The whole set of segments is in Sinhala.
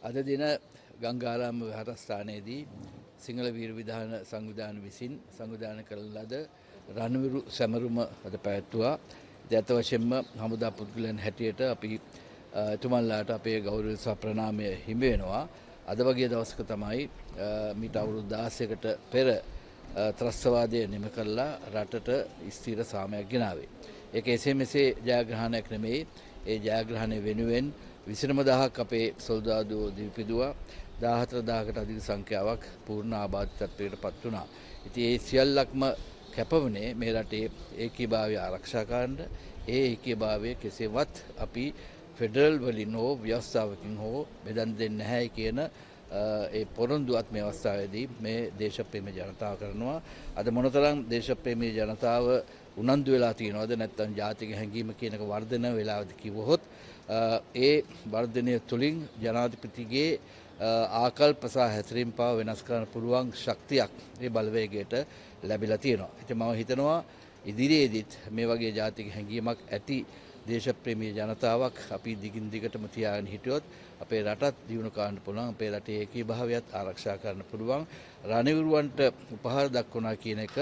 අද දින ගංගාරාම විහාරස්ථානයේදී සිංහල වීර විධාන සංවිධාන විසින් සංවිධාන කරන ලද රණවිරු සැමරුම අද පැවැත්වුවා. ඉතින් අත වශයෙන්ම හමුදා පුද්ගලයන් හැටියට අපි එතුමන්ලාට අපේ ගෞරව සහ ප්‍රණාමය හිමි වෙනවා. අද වගේ දවසක තමයි මීට අවුරුදු 16කට පෙර ත්‍රස්තවාදය නිම කළා රටට ස්ථිර සාමයක් ගෙනාවේ. ඒක එසේ මෙසේ ජයග්‍රහණයක් නෙමෙයි. ඒ ජයග්‍රහණය වෙනුවෙන් 29000ක් අපේ සොල්දාදුවෝ දිවිපිදුවා. 14000කට අධික සංඛ්‍යාවක් පූර්ණ ආබාධිතත්වයට පත් වුණා. ඉතින් ඒ සියල්ලක්ම කැපවුණේ මේ රටේ ඒකීභාවය ආරක්ෂා කරන්න. ඒ ඒකීභාවය කෙසේවත් අපි ෆෙඩරල් වලින් හෝ ව්‍යවස්ථාවකින් හෝ බෙදන් දෙන්නේ නැහැ කියන ඒ පොරොන්දුවත් මේ අවස්ථාවේදී මේ දේශප්‍රේමී ජනතාව කරනවා. අද මොනතරම් දේශප්‍රේමී ජනතාව උනන්දු වෙලා තියෙනවද නැත්නම් ජාතික හැඟීම කියන එක වර්ධන වෙලාවද කිව්වොත් ඒ වර්ධනය තුළින් ජනාධිපතිගේ ආකල්ප සහ හැසිරීම් පාව වෙනස් කරන්න පුළුවන් ශක්තියක් මේ බලවේගයට ලැබිලා තියෙනවා. ඉතින් මම හිතනවා ඉදිරියේදීත් මේ වගේ ජාතික හැඟීමක් ඇති දේශප්‍රේමී ජනතාවක් අපි දිගින් දිගටම තියාගෙන හිටියොත් අපේ රටත් දියුණු කරන්න පුළුවන්. අපේ රටේ ඒකීභාවයත් ආරක්ෂා කරන්න පුළුවන්. රණවිරුවන්ට උපහාර දක්වනවා කියන එක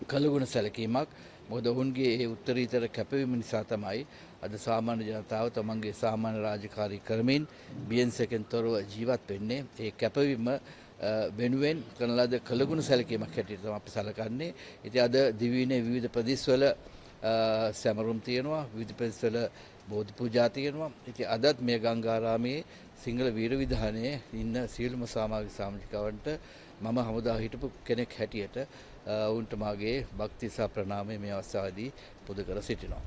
කළගුණ සැලකීමක්. මොකද ඔවුන්ගේ ඒ උත්තරීතර කැපවීම නිසා තමයි අද සාමාන්‍ය ජනතාව තමන්ගේ සාමාන්‍ය රාජකාරී කරමින් බියන්සකෙන් තොරව ජීවත් වෙන්නේ. ඒ කැපවීම වෙනුවෙන් කරන ලද කළගුණ සැලකීමක් හැටියට තමයි අපි සැලකන්නේ. ඉතින් අද දිවයිනේ විවිධ ප්‍රදේශවල සැමරුම් තියෙනවා, විවිධ ප්‍රදේශවල බෝධි පූජා තියෙනවා. ඉතින් අදත් මේ ගංගාරාමේ සිංහල වීර විධානයේ ඉන්න සියලුම සමාජික සාමාජිකවන්ට මම හමුදා හිටපු කෙනෙක් හැටියට ඔවුන්ට මාගේ භක්ති සහ ප්‍රණාමය මේ අවස්ථාවේදී පුද කර සිටිනවා.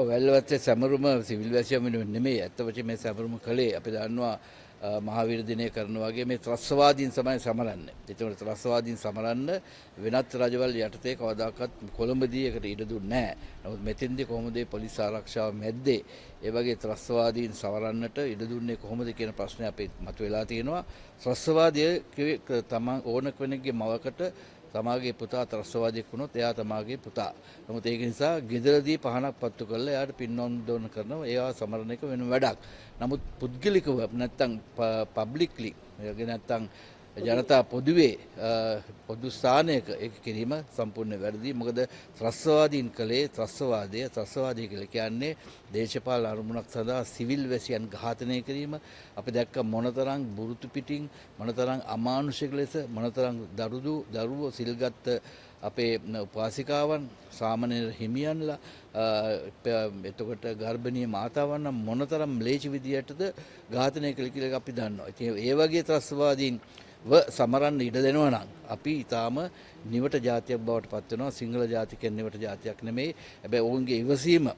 වැල්ලවත්තේ සැමරුම සිවිල් වැසියන් වෙනුවෙන් නෙමෙයි. ඇත්ත වශයෙන්ම මේ සැමරුම කළේ අපි දන්නවා මහාවීර දිනය කරන වගේ මේ ත්‍රස්තවාදීන් තමයි සමරන්නේ. ඒතකොට ත්‍රස්තවාදීන් සමරන්න වෙනත් රජවල් යටතේ කවදාකවත් කොළඹදී එකට ඉඩ දුන්නේ නැහැ. නමුත් මෙතෙන්දී කොහොමද පොලිස් ආරක්ෂාව මැද්දේ ඒ වගේ ත්‍රස්තවාදීන් සමරන්නට ඉඩ දුන්නේ කොහොමද කියන ප්‍රශ්නේ අපේ මතුවලා තියෙනවා. ත්‍රස්තවාදය තමන් ඕන කෙනෙක්ගේ මවකට තමාගේ පුතා ත්‍රස්තවාදියෙක් වුණොත් එයා තමාගේ පුතා. නමුත් ඒක නිසා ගෙදරදී පහනක් පත්තු කරලා එයාට පින්නොන් දොන කරනවා. ඒවා සමරන එක වෙන වැඩක්. නමුත් පුද්ගලිකව නැත්තම් පබ්ලික්ලි නැත්තම් ජනතා පොදුවේ පොදු ස්ථානයක ඒක කිරීම සම්පූර්ණ වැරදි. මොකද ත්‍රස්තවාදීන් කලේ ත්‍රස්තවාදය කියලා කියන්නේ දේශපාලන අරමුණක් සඳහා සිවිල් වැසියන් ඝාතනය කිරීම. අපි දැක්ක මොනතරම් බුරුතු පිටින් මොනතරම් අමානුෂික ලෙස මොනතරම් දරුවෝ සිල්ගත් අපේ උපාසිකාවන් සාමාන්‍ය හිමියන්ලා එතකොට ගර්භණී මාතාවන් මොනතරම් ම්ලේච්ඡ විදියටද ඝාතනය කළ කියලා අපි දන්නවා. ඉතින් ඒ වගේ ත්‍රස්තවාදීන් සමරන්න ඉඩ දෙනවා නම් අපි ඊටාම නිවට ජාතියක් බවට පත් වෙනවා. සිංහල ජාතිකයන් නිවට ජාතියක් නෙමෙයි. හැබැයි ඔවුන්ගේ ඉවසීම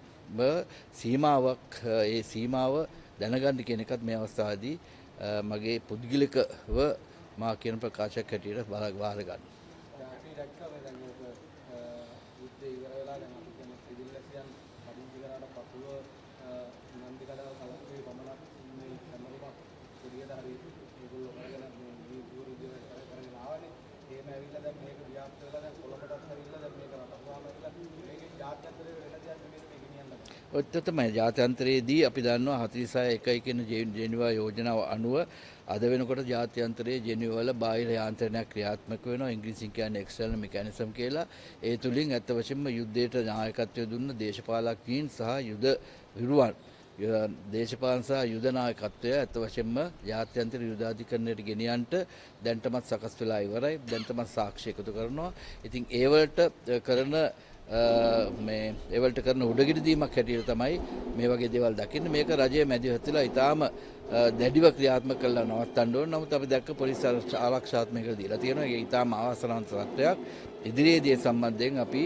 සීමාවක් ඒ සීමාව දැනගන්න කියන එකත් මේ අවස්ථාවේදී මගේ පුද්ගලිකව මා කියන ප්‍රකාශයක් හැටියට බාර ගන්න. ඔච්චර තමයි ජාත්‍යන්තරයේදී අපි දන්නවා 46.1 කියන ජෙනීවා යෝජනාව අනුව අද වෙනකොට ජාත්‍යන්තරයේ ජෙනීවා වල බාහිර යාන්ත්‍රණයක් ක්‍රියාත්මක වෙනවා. ඉංග්‍රීසියෙන් කියන්නේ එක්ස්ටර්නල් මෙකැනිසම් කියලා. ඒ තුලින් ඇත්ත වශයෙන්ම යුද්ධයට නායකත්වය දුන්න දේශපාලකයන් සහ යුද විරුවන් දේශපාලන සහ යුද නායකත්වය ඇත්ත වශයෙන්ම ජාත්‍යන්තර යුදාධිකරණයට ගෙනියන්නට දැන්ටමත් සකස් වෙලා ඉවරයි. දැන්ටමත් සාක්ෂි එකතු කරනවා. ඉතින් ඒ වලට කරන ඒවලට කරන උඩගිඩි දීමක් හැටියට තමයි මේ වගේ දේවල් දකින්න. මේක රජයේ මැදිහත් වෙලා ඊටාම දැඩිව ක්‍රියාත්මක කළා නවත්තන්න ඕන. නමුත් අපි දැක්ක පොලිස් ආරක්ෂාත් මේකට දීලා තියෙනවා. ඒක ඊටාම අවාසනාවන්ත තත්ත්වයක්. ඉදිරියේදී සම්බන්ධයෙන් අපි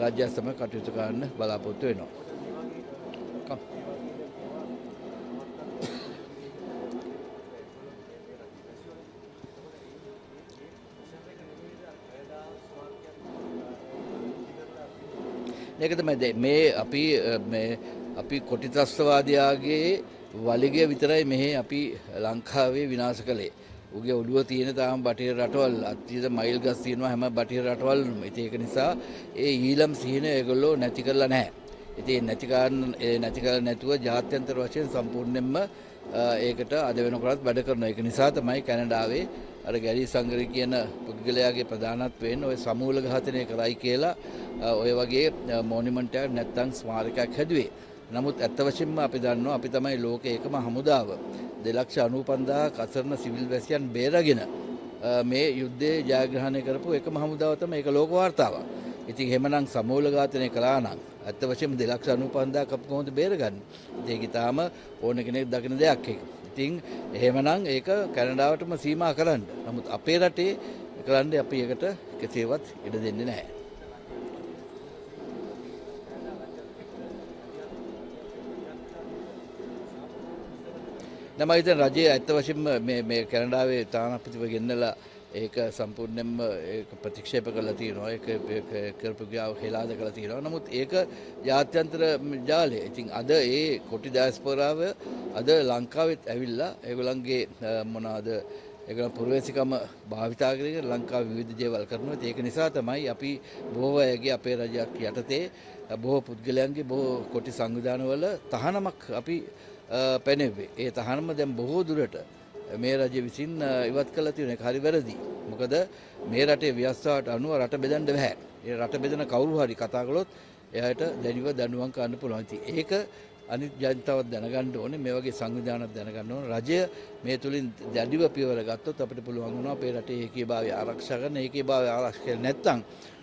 රාජ්‍ය සමග කටයුතු කරන්න බලාපොරොත්තු වෙනවා. ඒක තමයි මේ අපි කොටි ත්‍රස්තවාදියාගේ වලිගය විතරයි මෙහි අපි ලංකාවේ විනාශ කළේ. උගේ ඔළුව තියෙන තාම බටහිර රටවල් අතීත මයිල් ගස් තියෙනවා හැම බටහිර රටවල්ම. ඉතින් ඒක නිසා ඒ ඊළම් සිහින ඒගොල්ලෝ නැති කරලා නැහැ. ඉතින් නැති කරලා නැතුව ජාත්‍යන්තර වශයෙන් සම්පූර්ණයෙන්ම ඒකට අද වෙනකොටත් වැඩ කරනවා. ඒක නිසා තමයි කැනඩාවේ අර ගැරි සංගරි කියන පුද්ගලයාගේ ප්‍රධානත්වයෙන් ওই සමූල ඝාතනය කරයි කියලා ඔය වගේ මොනියුමන්ට් එකක් නැත්තම් ස්මාරකයක් හැදුවේ. නමුත් ඇත්ත වශයෙන්ම අපි දන්නවා අපි තමයි ලෝකයේ එකම හමුදාව 2,95,000 අසරණ සිවිල් වැසියන් බේරගෙන මේ යුද්ධයේ ජයග්‍රහණය කරපු එකම හමුදාව තමයි ඒක ලෝක වාර්තාවක්. ඉතින් එහෙමනම් සමූල ඝාතනය කළා නම් ඇත්ත වශයෙන්ම 2,95,000 අපි කොහොමද බේරගන්නේ? ඒක ඊටාම ඕන කෙනෙක් දකින දෙයක් ඒක. ඉතින් එහෙමනම් ඒක කැනඩාවටම සීමා කරන්න. නමුත් අපේ රටේ කරන්න අපි ඒකට කෙසේවත් ඉඩ දෙන්නේ නැහැ. නම හිතන රජයේ ඇත්ත වශයෙන්ම මේ කැනඩාවේ තානාපතිව ගෙන්නලා ඒක සම්පූර්ණයෙන්ම ඒක ප්‍රතික්ෂේප කරලා තියෙනවා. ඒක කරපු ගාව හෙලාද කරලා තියෙනවා. නමුත් ඒක ජාත්‍යන්තර ජාලය. ඉතින් අද ඒ කොටි ඩයස්පොරාව අද ලංකාවෙත් ඇවිල්ලා ඒගොල්ලන්ගේ මොනවාද ඒගොල්ලන් පුරවැසිකම භාවිතා කරගෙන ලංකාවේ විවිධ දේවල් කරනවා. ඒක නිසා තමයි අපි බොහෝ අයගේ අපේ රජයක් යටතේ බොහෝ පුද්ගලයන්ගේ බොහෝ කොටි සංවිධානවල තහනමක් අපි පැනෙව්වේ. ඒ තහනම දැන් බොහෝ දුරට මේ රජය විසින් ඉවත් කළා තියෙන එක හරි වැරදි. මොකද මේ රටේ ව්‍යවස්ථාවට අනුව රට බෙදන්න බෑ. ඒ රට බෙදන කවුරු හරි කතා කළොත් එයාට දැඩිව දඬුවම් කරන්න පුළුවන්. ඉතින් ඒක අනිත් ජනතාවත් දැනගන්න ඕනේ. මේ වගේ සංවිධානයක් දැනගන්න ඕනේ. රජය මේ තුලින් දැඩිව පියවර ගත්තොත් අපිට පුළුවන් වුණා අපේ රටේ ඒකීභාවය ආරක්ෂා කරන්න. ඒකීභාවය ආරක්ෂා කරන්නේ නැත්නම්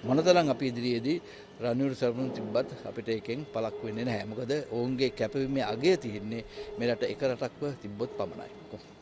මොනතරම් අපි ඉදිරියේදී රනිවුරු සරණුන් තිබ්බත් අපිට එකෙන් පළක් වෙන්නේ නැහැ. මොකද ඔවුන්ගේ කැපවීමේ අගය තියෙන්නේ මේ රට එක රටක්ව තිබ්බොත් පමණයි.